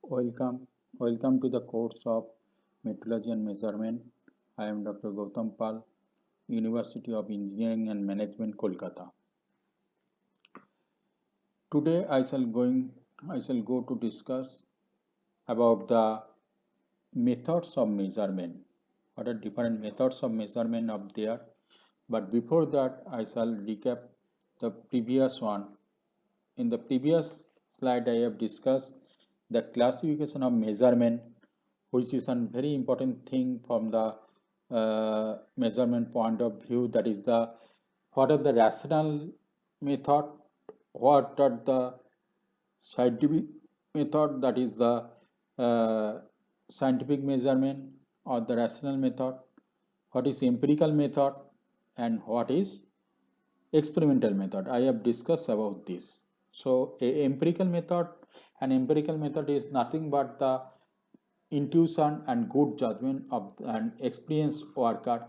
Welcome, welcome to the course of Metrology and Measurement. I am Dr. Gautam Pal, University of Engineering and Management, Kolkata. Today I shall go to discuss about the methods of measurement. What are different methods of measurement up there? But before that, I shall recap the previous one. In the previous slide, I have discussed the classification of measurement, which is a very important thing from the measurement point of view. That is the what are the rational method, what are the scientific method, that is the scientific measurement or the rational method, what is empirical method, and what is experimental method. I have discussed about this. So an empirical method is nothing but the intuition and good judgment of an experienced worker,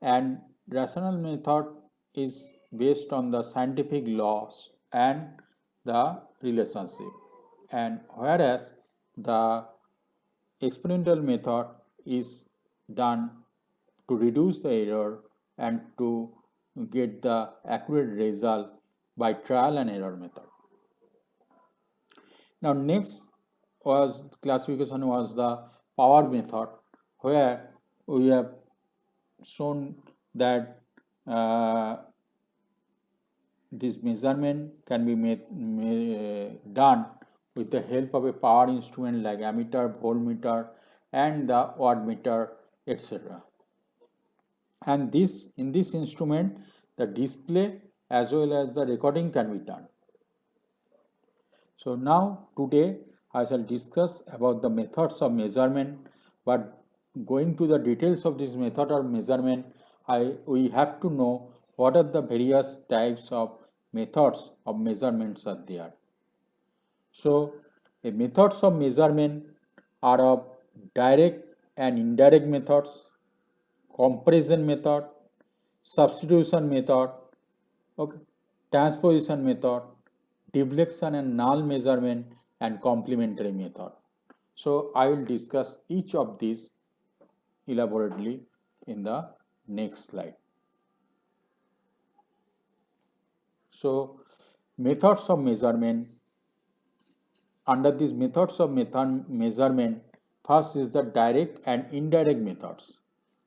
and rational method is based on the scientific laws and the relationship, and whereas the experimental method is done to reduce the error and to get the accurate result by trial and error method. Now next was classification was the power method, where we have shown that this measurement can be done with the help of a power instrument like ammeter, voltmeter, and the wattmeter, etc. And in this instrument, the display as well as the recording can be done. So now today I shall discuss about the methods of measurement, but going to the details of this method of measurement, we have to know what are the various types of methods of measurements are there. So the methods of measurement are of direct and indirect methods, comparison method, substitution method, okay, transposition method, deflection and null measurement, and complementary method. So I will discuss each of these elaborately in the next slide. So methods of measurement. Under these methods of measurement, first is the direct and indirect methods.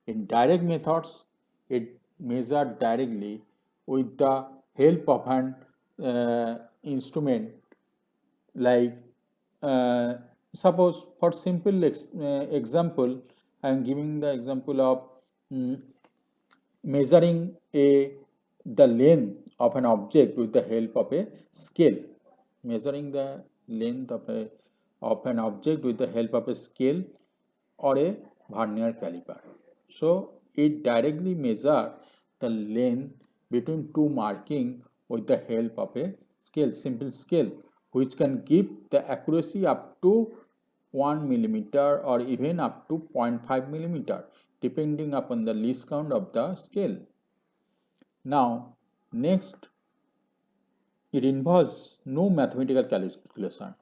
In direct methods, it measured directly with the help of an instrument, like suppose for simple example, I am giving the example of measuring the length of an object with the help of a scale. Measuring the length of an object with the help of a scale or a vernier caliper. So it directly measures the length between two marking with the help of a scale, simple scale, which can give the accuracy up to 1 millimeter or even up to 0.5 millimeter, depending upon the least count of the scale. Now, next, it involves no mathematical calculation.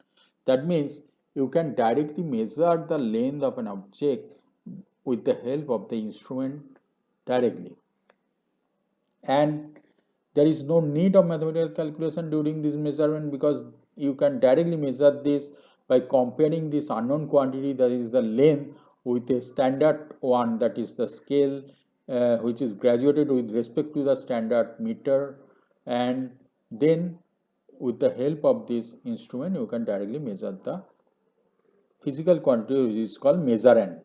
That means you can directly measure the length of an object with the help of the instrument directly. And there is no need of mathematical calculation during this measurement, because you can directly measure this by comparing this unknown quantity, that is the length, with a standard one, that is the scale, which is graduated with respect to the standard meter, and then with the help of this instrument you can directly measure the physical quantity, which is called measurand.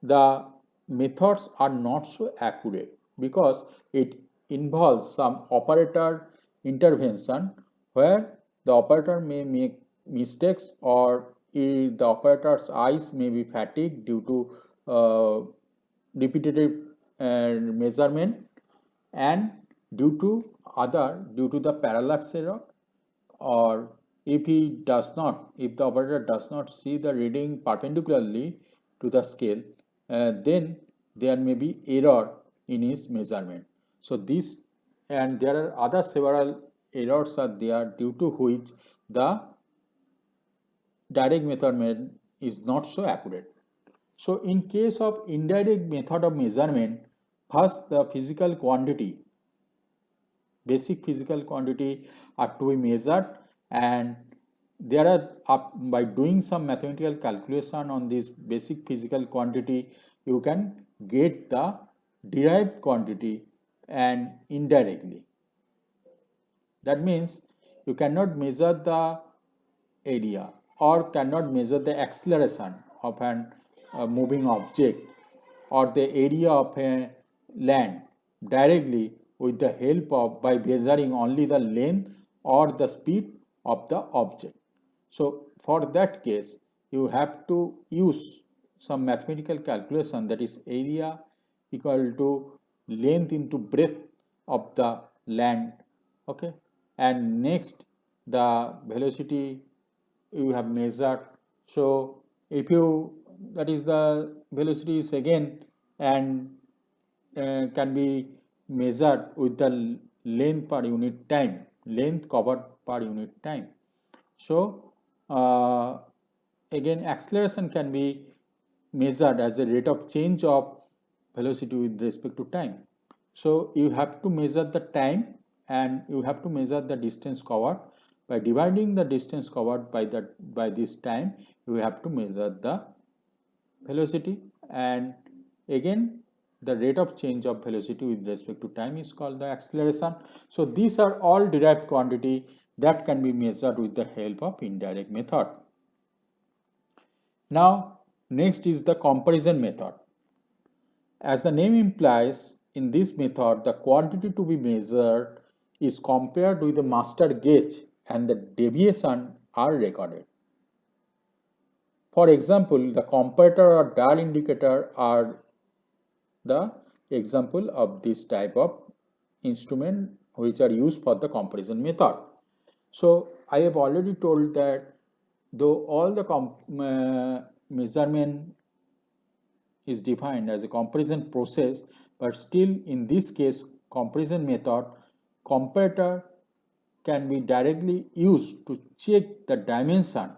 The methods are not so accurate because it involves some operator intervention, where the operator may make mistakes, or the operator's eyes may be fatigued due to repetitive measurement, and due to the parallax error, or if the operator does not see the reading perpendicularly to the scale, then there may be error in his measurement. So this, and there are other several errors are there, due to which the direct method is not so accurate. So in case of indirect method of measurement, first the physical quantity, basic physical quantity are to be measured, and there are by doing some mathematical calculation on this basic physical quantity, you can get the derived quantity and indirectly. That means you cannot measure the area or cannot measure the acceleration of an moving object or the area of a land directly with the help of by measuring only the length or the speed of the object. So for that case you have to use some mathematical calculation, that is area equal to length into breadth of the land. Okay, and next the velocity you have measured. So if you, that is the velocity is again and can be measured with the length per unit time, length covered per unit time. So again acceleration can be measured as a rate of change of velocity with respect to time. So you have to measure the time and you have to measure the distance covered. By dividing the distance covered by this time, you have to measure the velocity, and again the rate of change of velocity with respect to time is called the acceleration. So these are all derived quantity that can be measured with the help of indirect method. Now next is the comparison method. As the name implies, in this method the quantity to be measured is compared with the master gauge and the deviation are recorded. For example, the comparator or dial indicator are the example of this type of instrument which are used for the comparison method. So I have already told that though all the measurement is defined as a comparison process, but still in this case comparison method, comparator can be directly used to check the dimension.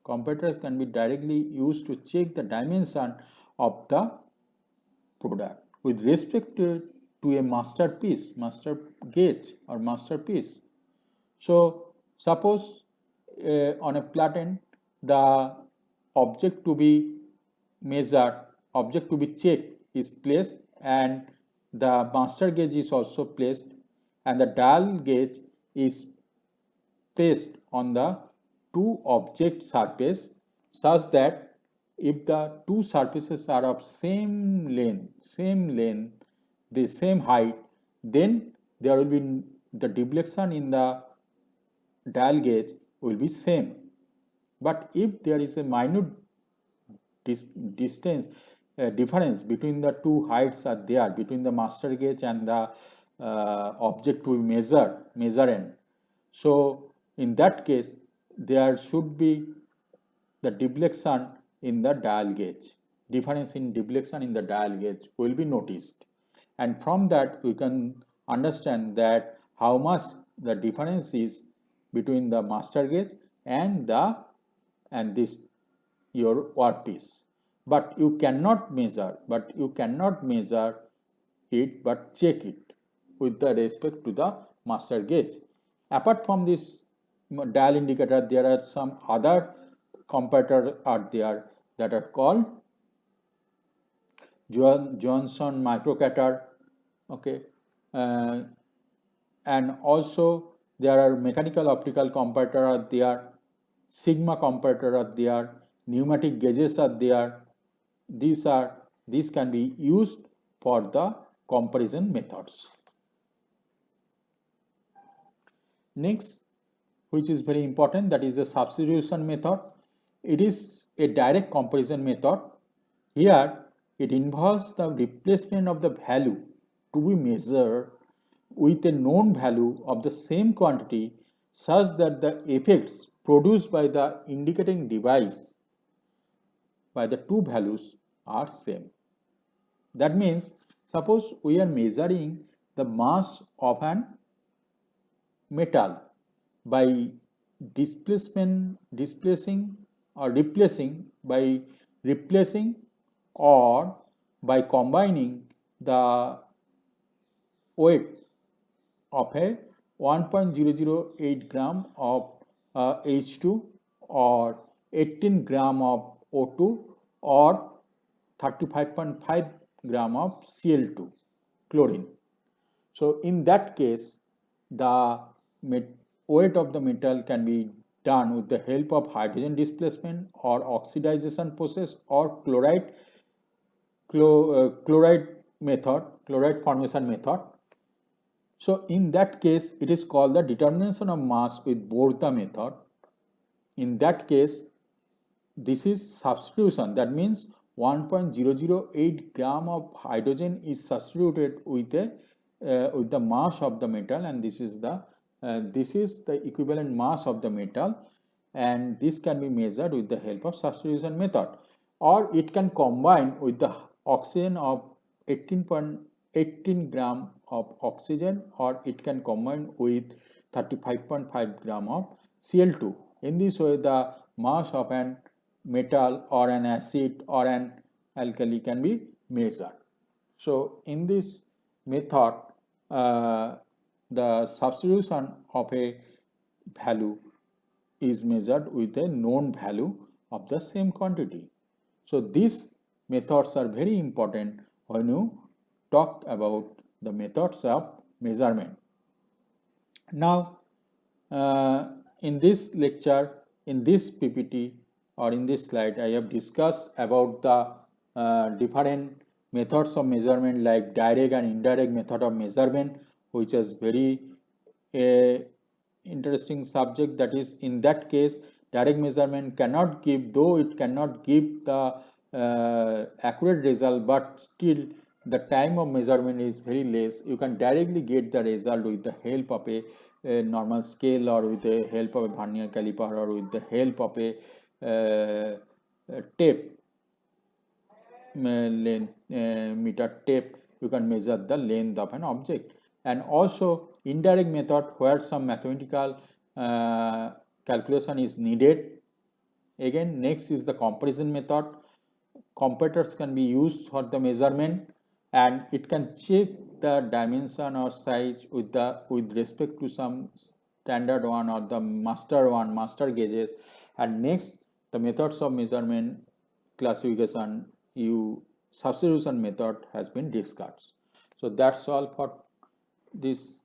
Comparator can be directly used to check the dimension of the product with respect to a masterpiece, master gauge or masterpiece. So suppose on a platen the object to be measured, object to be checked is placed, and the master gauge is also placed, and the dial gauge is placed on the two object surface such that if the two surfaces are of same length, the same height, then there will be the deflection in the dial gauge will be same. But if there is a minute distance difference between the two heights are there between the master gauge and the object to be measured, so in that case there should be the deflection in the dial gauge, difference in deflection in the dial gauge will be noticed, and from that we can understand that how much the difference is between the master gauge and this your workpiece. But you cannot measure it, but check it with the respect to the master gauge. Apart from this dial indicator, there are some other comparator are there that are called Johnson microcator, okay, and also there are mechanical optical comparator are there, sigma comparator are there, pneumatic gauges are there. These can be used for the comparison methods. Next, which is very important, that is the substitution method. It is a direct comparison method. Here it involves the replacement of the value to be measured with a known value of the same quantity such that the effects produced by the indicating device by the two values are same. That means suppose we are measuring the mass of an metal by displacing or replacing or by combining the weight of a 1.008 gram of H2 or 18 gram of O2 or 35.5 gram of Cl2 chlorine. So in that case, the weight of the metal can be done with the help of hydrogen displacement or oxidization process or chloride formation method. So in that case, it is called the determination of mass with Borda method. In that case, this is substitution. That means 1.008 gram of hydrogen is substituted with the mass of the metal, and this is the equivalent mass of the metal, and this can be measured with the help of substitution method, or it can combine with the oxygen of 18 gram of oxygen, or it can combine with 35.5 gram of Cl2. In this way, the mass of an metal or an acid or an alkali can be measured. So in this method, the substitution of a value is measured with a known value of the same quantity. So these methods are very important when you talk about the methods of measurement. Now, in this lecture, in this PPT or in this slide, I have discussed about the different methods of measurement like direct and indirect method of measurement, which is very interesting subject. That is, in that case, direct measurement cannot give, though it cannot give the accurate result, but still the time of measurement is very less. You can directly get the result with the help of a normal scale, or with the help of a vernier caliper, or with the help of a tape meter tape. You can measure the length of an object. And also indirect method, where some mathematical calculation is needed. Again, next is the comparison method. Comparators can be used for the measurement, and it can check the dimension or size with respect to some standard one or the master gauges. And next, the methods of measurement classification, substitution method has been discussed. So that's all for this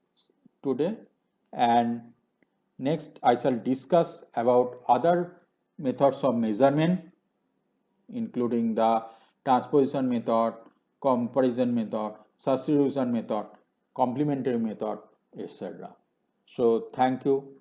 today, and next I shall discuss about other methods of measurement, including the transposition method, comparison method, substitution method, complementary method, etc. So thank you.